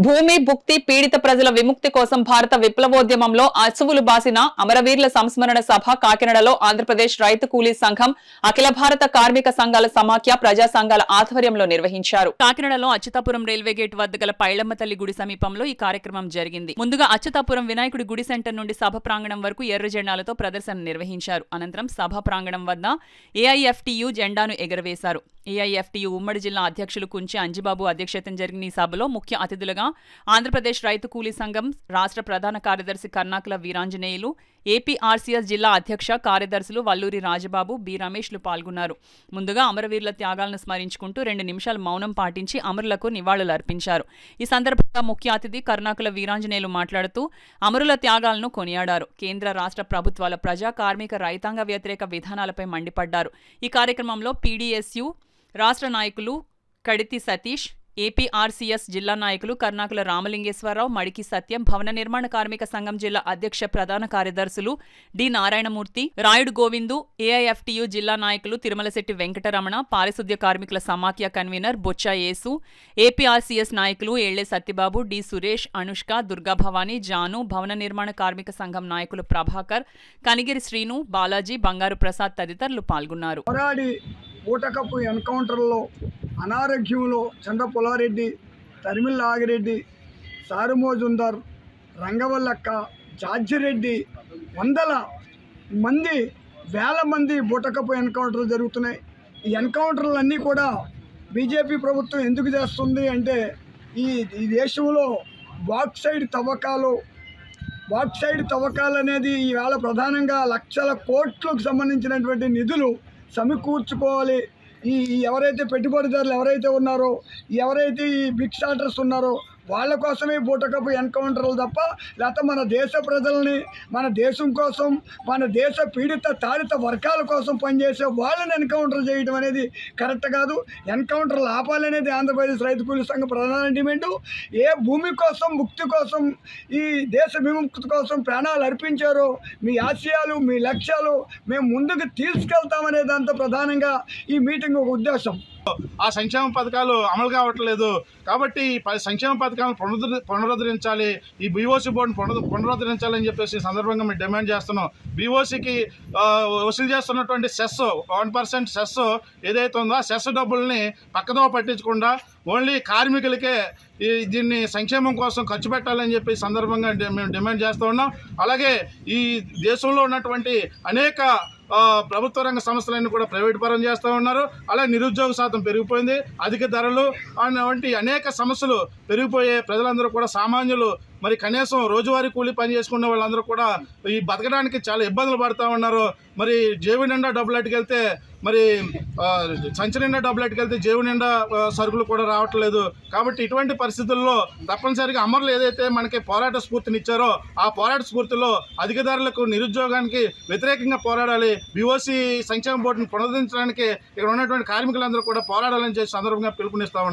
భూమి భుక్తి పీడిత ప్రజల విముక్తి కోసం భారత విప్లవోద్యమంలో అసువులు బాసిన అమరవీరుల సంస్మరణ సభ కాకినాడలో ఆంధ్రప్రదేశ్ రైతు కూలీ సంఘం అఖిల భారత కార్మిక సంఘాల సమాఖ్య ప్రజా సంఘాల ఆధ్వర్యంలో నిర్వహించారు. కాకినాడలో అచ్యుతాపురం రైల్వే గేట్ వద్ద గల పైళ్లమ్మ తల్లి గుడి సమీపంలో ఈ కార్యక్రమం జరిగింది. ముందుగా అచ్యుతాపురం వినాయకుడి గుడి సెంటర్ నుండి సభ ప్రాంగణం వరకు ఎర్ర జెండాలతో ప్రదర్శన నిర్వహించారు. అనంతరం సభ ప్రాంగణం వద్ద ఏఐఎఫ్టీయూ జెండాను ఎగరవేశారు. ఏఐఎఫ్టీయూ ఉమ్మడి జిల్లా అధ్యక్షులు కుంచి అంజిబాబు అధ్యక్షతన జరిగిన ఈ సభలో ముఖ్య అతిథులుగా ఆంధ్రప్రదేశ్ రైతు కూలీ సంఘం రాష్ట్ర ప్రధాన కార్యదర్శి కర్నాకుల వీరాంజనేయులు, ఏపీఆర్సీఎస్ జిల్లా అధ్యక్ష కార్యదర్శులు వల్లూరి రాజబాబు, బి రమేష్లు పాల్గొన్నారు. ముందుగా అమరవీరుల త్యాగాలను స్మరించుకుంటూ 2 నిమిషాలు మౌనం పాటించి అమరులకు నివాళులర్పించారు. ఈ సందర్భంగా ముఖ్య అతిథి కర్నాకుల వీరాంజనేయులు మాట్లాడుతూ అమరుల త్యాగాలను కొనియాడారు. కేంద్ర రాష్ట్ర ప్రభుత్వాల ప్రజా కార్మిక రైతాంగ వ్యతిరేక విధానాలపై మండిపడ్డారు. ఈ కార్యక్రమంలో పీడీఎస్యూ రాష్ట్ర నాయకులు కడితి సతీష్, ఏపీఆర్సీఎస్ జిల్లా నాయకులు కర్నాకుల రామలింగేశ్వరరావు, మడికి సత్యం, భవన నిర్మాణ కార్మిక సంఘం జిల్లా అధ్యక్ష ప్రధాన కార్యదర్శులు డి నారాయణమూర్తి, రాయుడు గోవిందు, ఏఐఎఫ్టీయూ జిల్లా నాయకులు తిరుమలశెట్టి వెంకటరమణ, పారిశుద్ధ్య కార్మికుల సమాఖ్య కన్వీనర్ బొచ్చా యేసు, ఏపీఆర్సీఎస్ నాయకులు ఏళ్లే సత్యబాబు, డి సురేష్, అనుష్క, దుర్గాభవాని, జాను, భవన నిర్మాణ కార్మిక సంఘం నాయకులు ప్రభాకర్, కనిగిరి శ్రీను, బాలాజీ, బంగారు ప్రసాద్ తదితరులు పాల్గొన్నారు. ఊటకప్పు ఎన్కౌంటర్లో అనారోగ్యంలో చంద్ర పుల్లారెడ్డి, తరిమిల్ నాగిరెడ్డి, సారుమోజుందర్, రంగవల్లక్క, జార్జిరెడ్డి, వందల మంది, వేల మంది బూటకప్పు ఎన్కౌంటర్లు జరుగుతున్నాయి. ఈ ఎన్కౌంటర్లన్నీ కూడా బీజేపీ ప్రభుత్వం ఎందుకు చేస్తుంది అంటే ఈ దేశంలో బాక్సైడ్ తవ్వకాలు అనేది ఈవేళ ప్రధానంగా లక్షల కోట్లకు సంబంధించినటువంటి నిధులు సమకూర్చుకోవాలి. ఎవరైతే పెట్టుబడిదారులు ఎవరైతే ఉన్నారో, ఎవరైతే ఈ బిగ్ స్టార్టర్స్ ఉన్నారో వాళ్ళ కోసమే బూటకపు ఎన్కౌంటర్లు తప్ప, లేకపోతే మన దేశ ప్రజల్ని, మన దేశం కోసం, మన దేశ పీడిత తాడిత వర్గాల కోసం పనిచేసే వాళ్ళని ఎన్కౌంటర్ చేయడం అనేది కరెక్ట్ కాదు. ఎన్కౌంటర్లు ఆపాలనేది ఆంధ్రప్రదేశ్ రైతు కూలీ సంఘ ప్రధాన డిమాండు. ఏ భూమి కోసం, ముక్తి కోసం, ఈ దేశ విముక్తి కోసం ప్రాణాలు అర్పించారో మీ ఆశయాలు, మీ లక్ష్యాలు మేము ముందుకు తీసుకెళ్తామనే దాంతో ప్రధానంగా ఈ మీటింగ్ ఒక ఉద్దేశం. ఆ సంక్షేమ పథకాలు అమలు కావట్లేదు కాబట్టి సంక్షేమ పథకాలను పునరుద్ధరించాలి, ఈ బీఓసీ బోర్డును పునరుద్ధరించాలని చెప్పేసి సందర్భంగా మేము డిమాండ్ చేస్తున్నాం. బీఓసీకి వసూలు చేస్తున్నటువంటి సెస్ 1% సెస్ ఏదైతే ఉందో ఆ సెస్ డబ్బుల్ని పక్కదో పట్టించకుండా ఓన్లీ కార్మికులకే దీన్ని సంక్షేమం కోసం ఖర్చు పెట్టాలని చెప్పి సందర్భంగా మేము డిమాండ్ చేస్తూ ఉన్నాం. అలాగే ఈ దేశంలో ఉన్నటువంటి అనేక ప్రభుత్వ రంగ సంస్థలన్నీ కూడా ప్రైవేట్ పరం చేస్తూ ఉన్నారు. అలాగే నిరుద్యోగ శాతం పెరిగిపోయింది, అధిక ధరలు వంటి అనేక సమస్యలు పెరిగిపోయే ప్రజలందరూ కూడా సామాన్యులు మరి కనీసం రోజువారీ కూలీ పని చేసుకునే వాళ్ళందరూ కూడా ఈ బతకడానికి చాలా ఇబ్బందులు పడుతూ ఉన్నారు. మరి జేబు నిండా డబ్బులు అట్టుకెళ్తే, మరి సంచి నిండా డబ్బులు అట్టుకెళ్తే జేబు నిండా సరుకులు కూడా రావట్లేదు. కాబట్టి ఇటువంటి పరిస్థితుల్లో తప్పనిసరిగా అమరులు ఏదైతే మనకి పోరాట స్ఫూర్తినిచ్చారో ఆ పోరాట స్ఫూర్తిలో అధిక ధరలకు, నిరుద్యోగానికి వ్యతిరేకంగా పోరాడాలి. బీఓసీ సంక్షేమ బోర్డును పునరుద్ధరించడానికి ఇక్కడ ఉన్నటువంటి కార్మికులందరూ కూడా పోరాడాలని చెప్పి సందర్భంగా పిలుపునిస్తా ఉన్నారు.